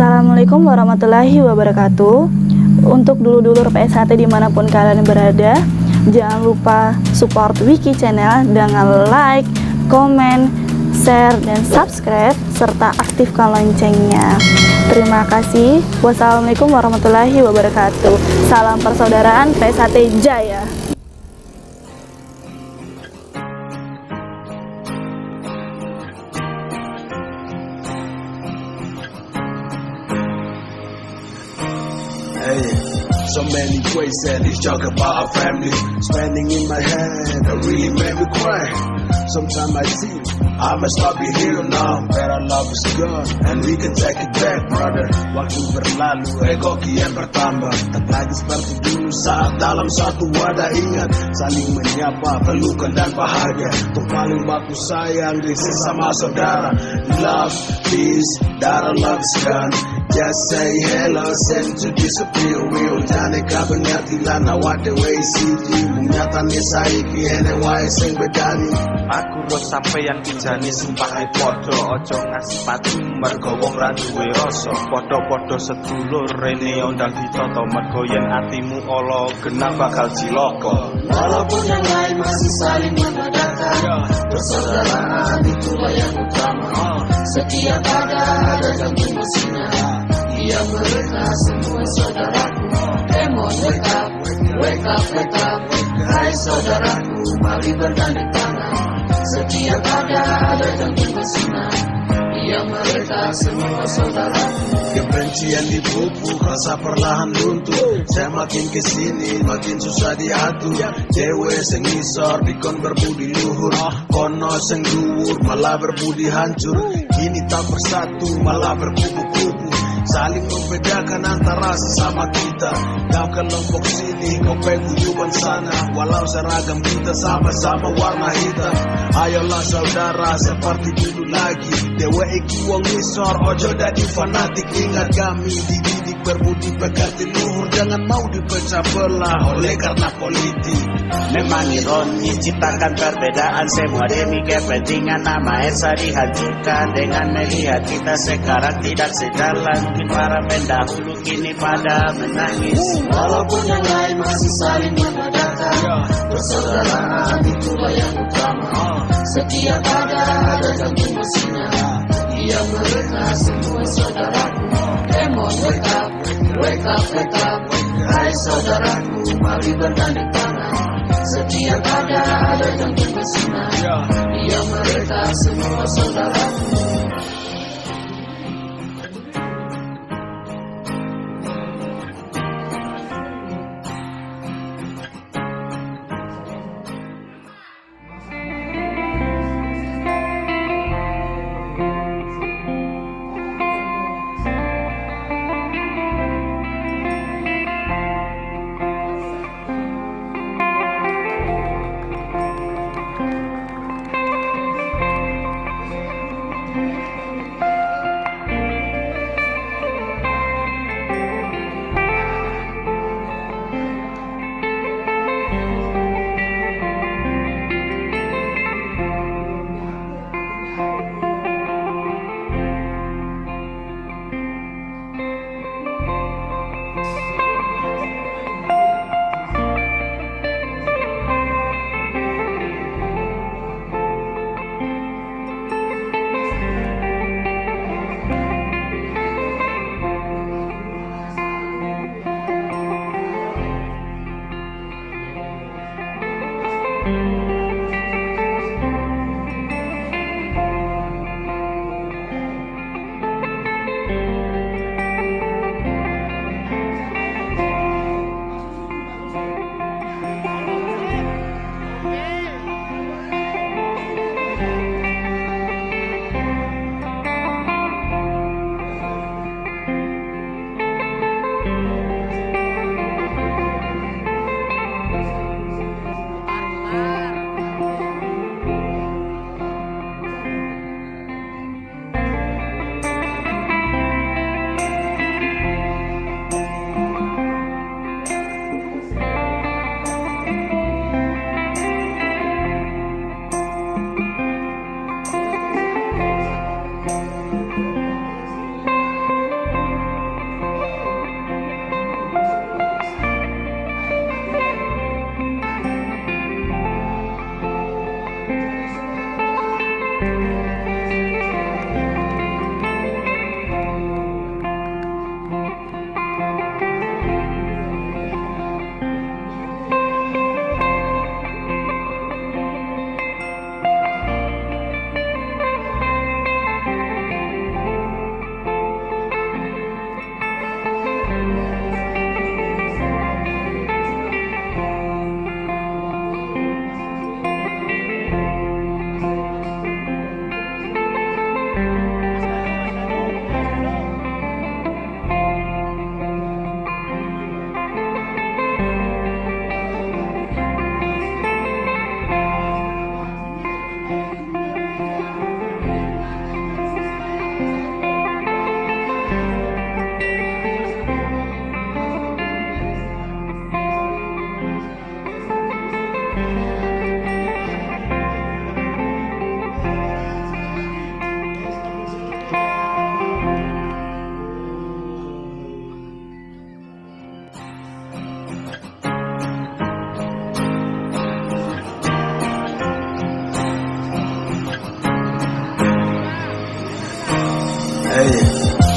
Assalamualaikum warahmatullahi wabarakatuh. Untuk dulur-dulur PSHT dimanapun kalian berada, jangan lupa support Wiki Channel dengan like, komen, share, dan subscribe, serta aktifkan loncengnya. Terima kasih. Wassalamualaikum warahmatullahi wabarakatuh. Salam persaudaraan PSHT Jaya. So many ways that it's talk about our family. Spending in my head, that really made me cry. Sometimes I think I must not be here now. That our love is gone and we can take it back, brother. Waktu berlalu, ego kian bertambah. Tak lagi seperti dulu saat dalam satu wadah. Ingat, saling menyapa, pelukan dan bahagia. Untuk paling baku sayang di sesama saudara. Love, peace, that our love is gone. Just say hello, send to disappear. Will jane kapan ngerti lan awak dewe siji. Nyatane saiki ene wae sing bedani. Aku roh sampeyan kijani sumpah podo. Ojo ngasipati mergo wong ra duwe rasa. Podo-podo sedulur rene ondang ditoto. Mergo yen atimu ala genah bakal cilaka. Walaupun yang lain masih saling menandakan, persaudaraan itulah yang utama. Setiap ada dan bersinar. Ia mereka semua saudaraku. Come on, wake up, wake up, wake up. Hai saudaraku, mari bergandeng tangan. Setiap ada dan bersinar. Ia mereka semua saudaraku. Kebencian dipupuk, rasa perlahan luntur. Saya makin kesini, makin susah diatur. Dewe sing ngisor, dikon berbudi luhur. Kono sing dhuwur, malah berbudi hancur. Kini tak bersatu, malah berkubu-kubu. Saling membedakan antara sesama kita. Kau kelompok sini, kau peguyuban sana. Walau seragam kita sama-sama warna hitam. Ayolah saudara seperti dulu lagi. Dewe iki wong ngisor, ojo dadi fanatik. Ingat kami dididik berbudi pekerti luhur. Jangan mau dipecah belah oleh karena politik. Memang ironi ciptakan perbedaan semua demi kepentingan nama Esa dihancurkan. Dengan melihat kita sekarang tidak sejalan, mungkin para pendahulu kini pada menangis. Walaupun yang lain masih saling menandakan, persaudaraan itulah yang utama. Setiap ada dan bersinar. Ia mereka semua saudaraku. Come on, wake up, wake up, wake up. Hai saudaraku, mari bergandeng tangan. Setiap ada dan bersinar. Ia mereka semua saudaraku.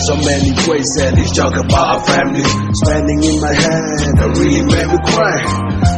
So many ways that they talk about our family. Spending in my head, that really made me cry.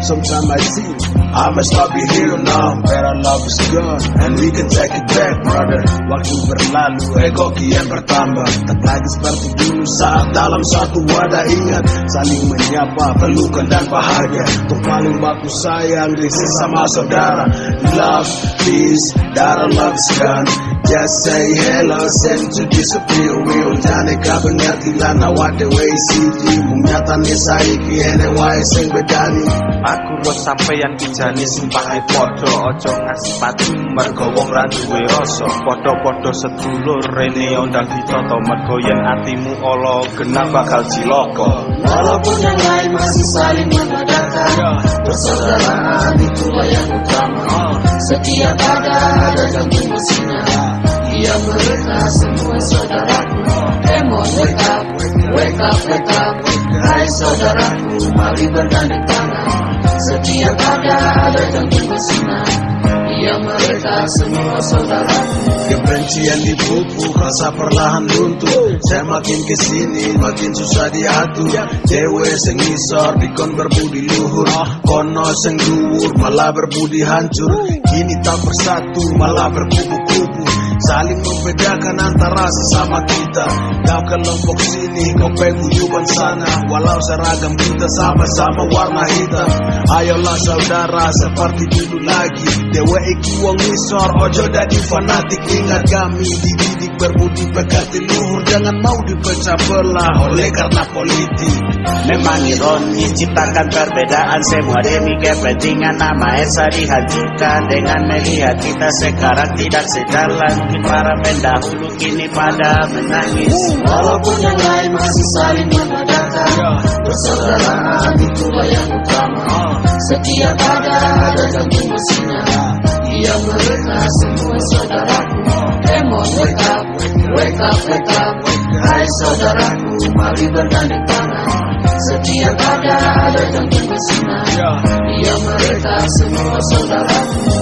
Sometimes I think I must stop be here now. Better love is gone, and we can take it back, brother. Waktu berlalu, ego kian bertambah. Tak lagi seperti dulu saat dalam satu wadah. Ingat, saling menyapa, pelukan dan bahagia. Untuk paling baku sayang di sesama saudara. Love, peace, darah love is gone. Just say hello, send to disappear. Will jane kapan ngerti lan awak dewe siji. Mung nyatane saiki ene wae sing bedani. Aku roh sampeyan kijani sumpah podo. Ojo ngasipati mergo wong ra duwe rasa. Podo-podo sedulur rene ondang dicontoh. Mergo yen atimu ala genah bakal cilaka. Walaupun yang lain masih saling menandakan, persaudaraan itulah yang utama. Setiap ada jantung bersinar. Ia mereka semua saudaraku. Come on, wake up, wake up, wake up. Hai saudaraku, mari bergandeng tangan. Setiap ada jantung bersinar. Ia mereka semua saudaraku. Kebencian dipupuk, rasa perlahan runtuh. Saya makin kesini, makin susah diatur. Dewe sing ngisor, dikon berbudi luhur. Kono sing dhuwur, malah berbudi hancur. Kini tak bersatu, malah berkubu-kubu. Saling membedakan antara sesama kita. Kau kelompok sini, kau peguyuban sana. Walau seragam kita sama-sama warna hitam. Ayolah saudara seperti dulu lagi. Dewe iki wong ngisor, ojo dadi fanatik. Ingat kami dididik berbudi pekerti luhur. Jangan mau dipecah belah oleh karena politik. Memang ironi ciptakan perbedaan semua demi kepentingan nama Esa dihancurkan. Dengan melihat kita sekarang tidak sejalan. Para pendahulu kini pada menangis. Walaupun yang lain masih saling menandakan, persaudaraan itulah yang utama. Setiap ada jantung bersinar. Ia mereka semua saudaraku. Come on, wake up, wake up, wake up. Hai saudaraku, mari bergandeng tangan. Setiap ada jantung bersinar. Ia mereka semua saudaraku.